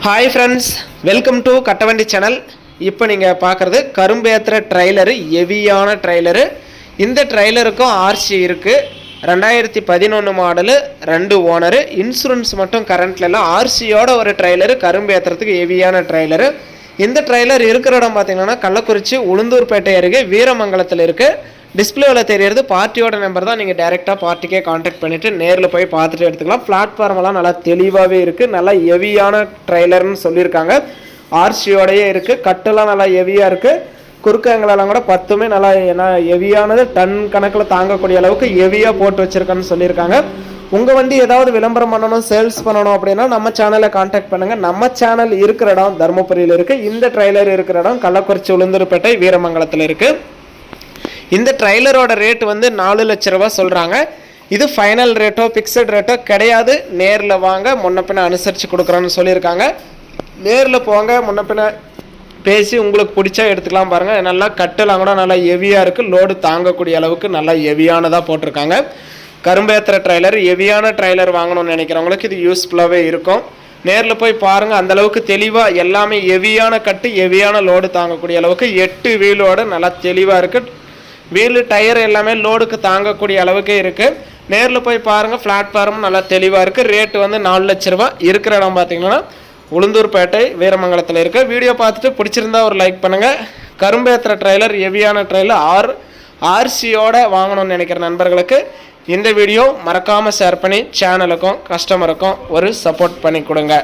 Hi friends, welcome to Kattavandi channel. இப்போ நீங்கள் பார்க்குறது கரும்பேத்துற ட்ரைலரு, ஹெவியான ட்ரைலரு. இந்த ட்ரைலருக்கும் ஆர்சி இருக்குது. 2011 மாடலு, 2 ஓனரு. இன்சூரன்ஸ் மட்டும் கரண்ட்லலாம். ஆர்சியோட ஒரு ட்ரைலரு, கரும்பேத்துறதுக்கு ஹெவியான ட்ரைலரு. இந்த ட்ரைலர் இருக்கிற இடம் பார்த்தீங்கன்னா கள்ளக்குறிச்சி உளுந்தூர்பேட்டை அருகே வீரமங்கலத்தில் இருக்குது. டிஸ்பிளேவில் தெரியறது பார்ட்டியோட நம்பர் தான். நீங்கள் டேரெக்டாக பார்ட்டிக்கே கான்டாக்ட் பண்ணிவிட்டு நேரில் போய் பார்த்துட்டு எடுத்துக்கலாம். பிளாட்ஃபார்மெல்லாம் நல்லா தெளிவாகவே இருக்குது. நல்லா ஹெவியான ட்ரைலர்னு சொல்லியிருக்காங்க. ஆர்சியோடையே இருக்குது. கட்டெல்லாம் நல்லா ஹெவியாக இருக்குது. குறுக்கங்களெல்லாம் கூட 10மே நல்லா ஹெவியானது, டன் கணக்கில் தாங்கக்கூடிய அளவுக்கு ஹெவியாக போட்டு வச்சுருக்கேன்னு சொல்லியிருக்காங்க. உங்கள் வண்டி ஏதாவது விளம்பரம் பண்ணணும், சேல்ஸ் பண்ணணும் அப்படின்னா நம்ம சேனலை கான்டாக்ட் பண்ணுங்கள். நம்ம சேனல் இருக்கிற இடம் தருமபுரியில் இருக்குது. இந்த ட்ரைலர் இருக்கிற இடம் கள்ளக்குறிச்சி உளுந்தூர்பேட்டை வீரமங்கலத்தில் இருக்குது. இந்த ட்ரைலரோட ரேட் வந்து 4 லட்ச ரூபா சொல்கிறாங்க. இது ஃபைனல் ரேட்டோ ஃபிக்ஸட் ரேட்டோ கிடையாது. நேரில் வாங்க, முன்ன பின்ன அனுசரித்து கொடுக்குறோன்னு சொல்லியிருக்காங்க. நேரில் போங்க, முன்ன பின்ன பேசி உங்களுக்கு பிடிச்சா எடுத்துக்கலாம். பாருங்கள், நல்லா கட்டெல்லாம் கூட நல்லா ஹெவியாக இருக்குது. லோடு தாங்கக்கூடிய அளவுக்கு நல்லா ஹெவியானதாக போட்டிருக்காங்க. கரும்பேத்துற ட்ரைலர், ஹெவியான ட்ரைலர் வாங்கணும்னு நினைக்கிறவங்களுக்கு இது யூஸ்ஃபுல்லாகவே இருக்கும். நேரில் போய் பாருங்கள். அந்தளவுக்கு தெளிவாக எல்லாமே ஹெவியான கட்டு, ஹெவியான லோடு தாங்கக்கூடிய அளவுக்கு 8 வீலோடு நல்லா தெளிவாக இருக்குது. வீலு டயர் எல்லாமே லோடுக்கு தாங்கக்கூடிய அளவுக்கு இருக்குது. நேரில் போய் பாருங்கள். பிளாட்ஃபார்மும் நல்லா தெளிவாக இருக்குது. ரேட்டு வந்து 4 லட்ச ரூபா. இருக்கிற இடம் பார்த்தீங்கன்னா உளுந்தூர்பேட்டை வீரமங்கலத்தில் இருக்குது. வீடியோ பார்த்துட்டு பிடிச்சிருந்தா ஒரு லைக் பண்ணுங்கள். கரும்பேத்துற ட்ரைலர், ஹெவியான ட்ரைலர், ஆர்சியோட வாங்கணும்னு நினைக்கிற நண்பர்களுக்கு இந்த வீடியோ மறக்காமல் ஷேர் பண்ணி சேனலுக்கும் கஸ்டமருக்கும் ஒரு சப்போர்ட் பண்ணி கொடுங்க.